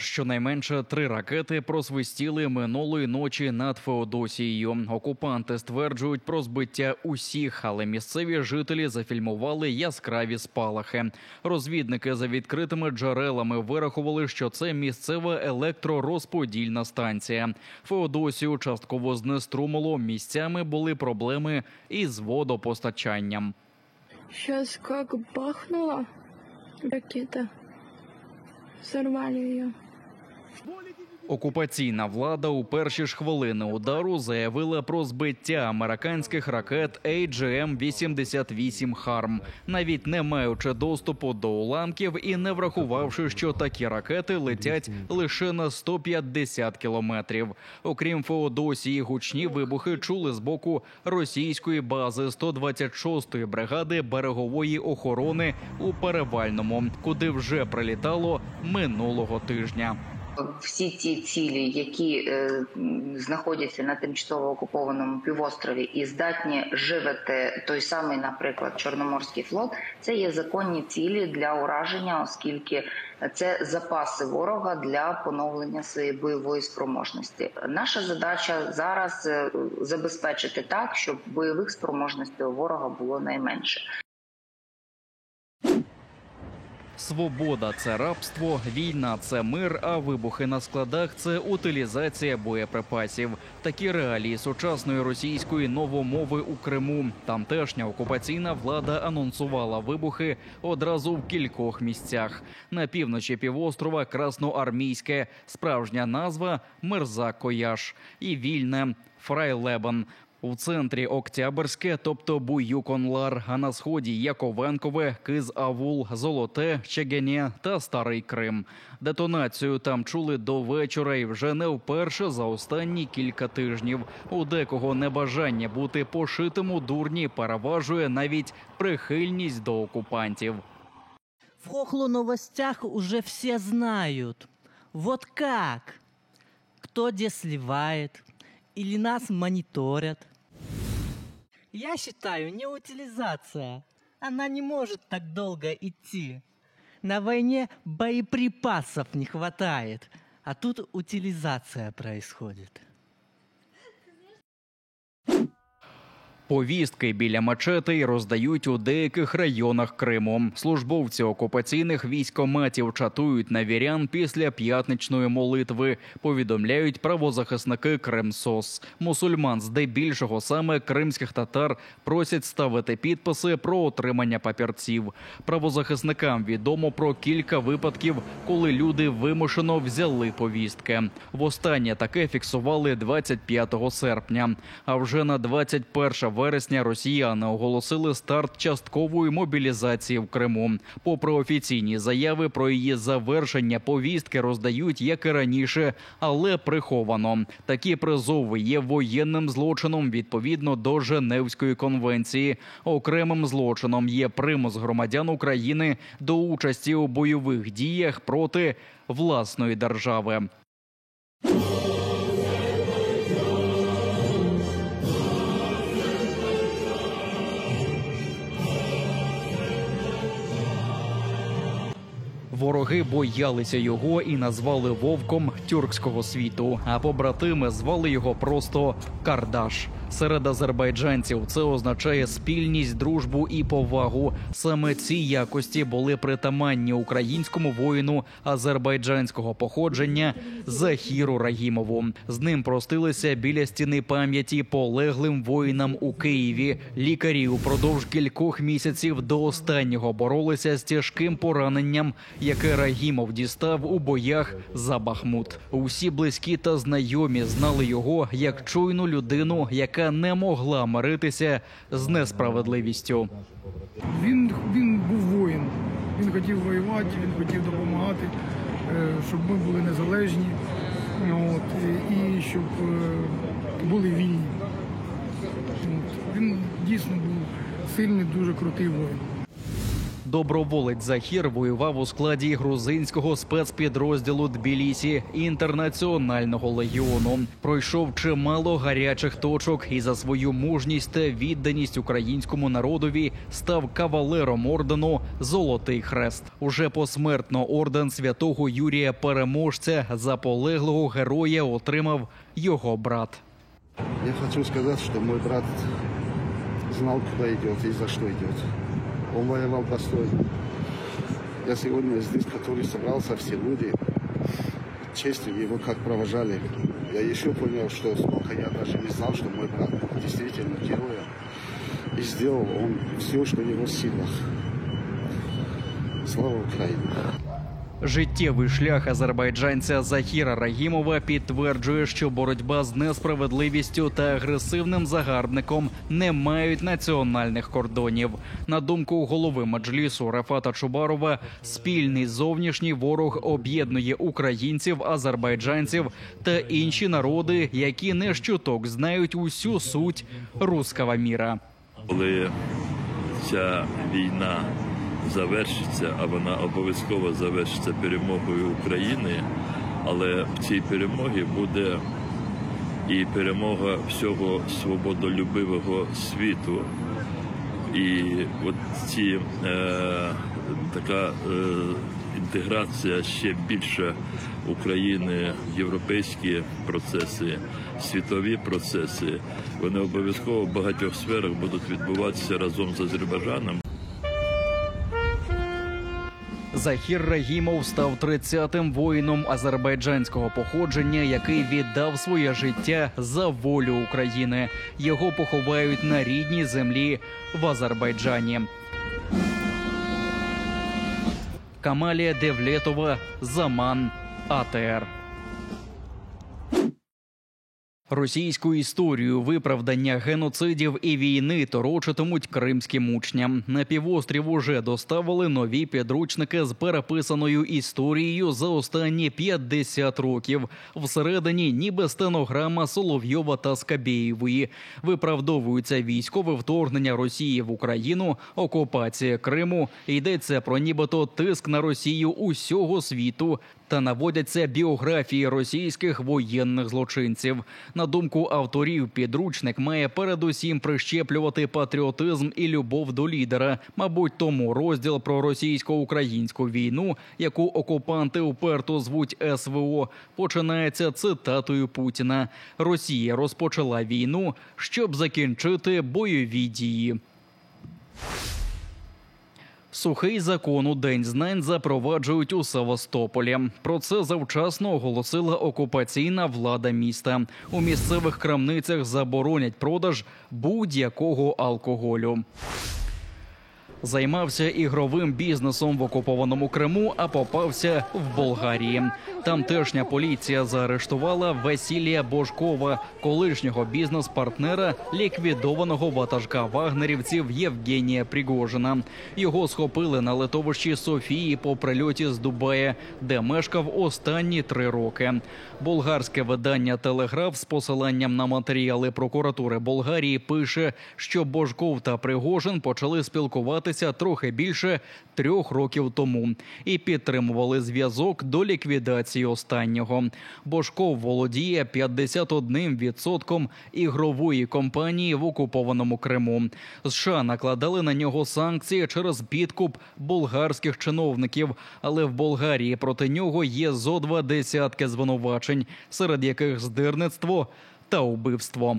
Щонайменше 3 ракети просвистіли минулої ночі над Феодосією. Окупанти стверджують про збиття усіх, але місцеві жителі зафільмували яскраві спалахи. Розвідники за відкритими джерелами вирахували, що це місцева електророзподільна станція. Феодосію частково знеструмило, місцями були проблеми із водопостачанням. Сейчас как бахнула ракета, взорвали ее. Окупаційна влада у перші ж хвилини удару заявила про збиття американських ракет AGM-88 «Харм», навіть не маючи доступу до уламків і не врахувавши, що такі ракети летять лише на 150 кілометрів. Окрім Феодосії, гучні вибухи чули з боку російської бази 126-ї бригади берегової охорони у Перевальному, куди вже прилітало минулого тижня. Всі ті цілі, які знаходяться на тимчасово окупованому півострові і здатні живити той самий, наприклад, Чорноморський флот, це є законні цілі для ураження, оскільки це запаси ворога для поновлення своєї бойової спроможності. Наша задача зараз забезпечити так, щоб бойових спроможностей у ворога було найменше. Свобода – це рабство, війна – це мир, а вибухи на складах – це утилізація боєприпасів. Такі реалії сучасної російської новомови у Криму. Тамтешня окупаційна влада анонсувала вибухи одразу в кількох місцях. На півночі півострова Красноармійське, справжня назва – Мирза-Кояш, і Вільне – Фрайлебен. У центрі Октябрьське, тобто Буюк-Онлар, а на сході Яковенкове, Киз-Авул, Золоте, Чегене та Старий Крим. Детонацію там чули до вечора і вже не вперше за останні кілька тижнів. У декого небажання бути пошитим у дурні переважує навіть прихильність до окупантів. В хохло-новостях уже все знают. Вот как? Кто где сливает? Или нас мониторят? Я считаю, не утилизация. Она не может так долго идти. На войне боеприпасов не хватает, а тут утилизация происходит. Повістки біля мечетей роздають у деяких районах Криму. Службовці окупаційних військкоматів чатують на вірян після п'ятничної молитви, повідомляють правозахисники Кримсос. Мусульман, здебільшого саме кримських татар, просять ставити підписи про отримання папірців. Правозахисникам відомо про кілька випадків, коли люди вимушено взяли повістки. Востаннє таке фіксували 25 серпня. А вже на 21 вересня росіяни оголосили старт часткової мобілізації в Криму. Попри офіційні заяви про її завершення, повістки роздають, як і раніше, але приховано. Такі призови є воєнним злочином відповідно до Женевської конвенції. Окремим злочином є примус громадян України до участі у бойових діях проти власної держави. Вороги боялися його і назвали вовком тюркського світу, а побратими звали його просто Кардаш. Серед азербайджанців це означає спільність, дружбу і повагу. Саме ці якості були притаманні українському воїну азербайджанського походження Захіру Рагімову. З ним простилися біля стіни пам'яті полеглим воїнам у Києві. Лікарі упродовж кількох місяців до останнього боролися з тяжким пораненням, яке Рагімов дістав у боях за Бахмут. Усі близькі та знайомі знали його як чуйну людину, яка не могла миритися з несправедливістю. Він був воїн. Він хотів воювати, він хотів допомагати, щоб ми були незалежні, і щоб були вільні. Він дійсно був сильний, дуже крутий воїн. Доброволець Захір воював у складі грузинського спецпідрозділу Тбілісі Інтернаціонального легіону. Пройшов чимало гарячих точок і за свою мужність та відданість українському народові став кавалером ордену «Золотий хрест». Уже посмертно орден святого Юрія Переможця за полеглого героя отримав його брат. Я хочу сказать, что мой брат знал, куда идет и за что идет. Он воевал достойно. Я сегодня здесь, который собрался, все люди, честью его как провожали. Я еще понял, что сколько я даже не знал, что мой брат действительно герой. И сделал он все, что в его силах. Слава Україні! Життєвий шлях азербайджанця Захіра Рагімова підтверджує, що боротьба з несправедливістю та агресивним загарбником не мають національних кордонів. На думку голови Меджлісу Рафата Чубарова, спільний зовнішній ворог об'єднує українців, азербайджанців та інші народи, які не щуток знають усю суть руського міра. Коли ця війна завершиться, а вона обов'язково завершиться перемогою України, але в цій перемогі буде і перемога всього свободолюбивого світу. І от така інтеграція ще більше України в європейські процеси, світові процеси, вони обов'язково в багатьох сферах будуть відбуватися разом з Азербайджаном. Захір Рагімов став 30-тим воїном азербайджанського походження, який віддав своє життя за волю України. Його поховають на рідній землі в Азербайджані. Камалія Девлетова, Заман, АТР. Російську історію виправдання геноцидів і війни торочитимуть кримським учням. На півострів уже доставили нові підручники з переписаною історією за останні 50 років. Всередині ніби стенограма Соловйова та Скабєєвої. Виправдовується військове вторгнення Росії в Україну, окупація Криму. Йдеться про нібито тиск на Росію усього світу та наводяться біографії російських воєнних злочинців. На думку авторів, підручник має передусім прищеплювати патріотизм і любов до лідера. Мабуть, тому розділ про російсько-українську війну, яку окупанти уперто звуть СВО, починається цитатою Путіна. «Росія розпочала війну, щоб закінчити бойові дії». Сухий закон у День знань запроваджують у Севастополі. Про це завчасно оголосила окупаційна влада міста. У місцевих крамницях заборонять продаж будь-якого алкоголю. Займався ігровим бізнесом в окупованому Криму, а попався в Болгарії. Тамтешня поліція заарештувала Василія Божкова, колишнього бізнес-партнера ліквідованого ватажка вагнерівців Євгенія Пригожина. Його схопили на литовищі Софії по прильоті з Дубая, де мешкав останні 3 роки. Болгарське видання «Телеграф» з посиланням на матеріали прокуратури Болгарії пише, що Божков та Пригожин почали спілкуватися трохи більше 3 років тому і підтримували зв'язок до ліквідації останнього. Божков володіє 51% ігрової компанії в окупованому Криму. США накладали на нього санкції через підкуп болгарських чиновників, але в Болгарії проти нього є зо 2 десятки звинувачень, серед яких здирництво та убивство.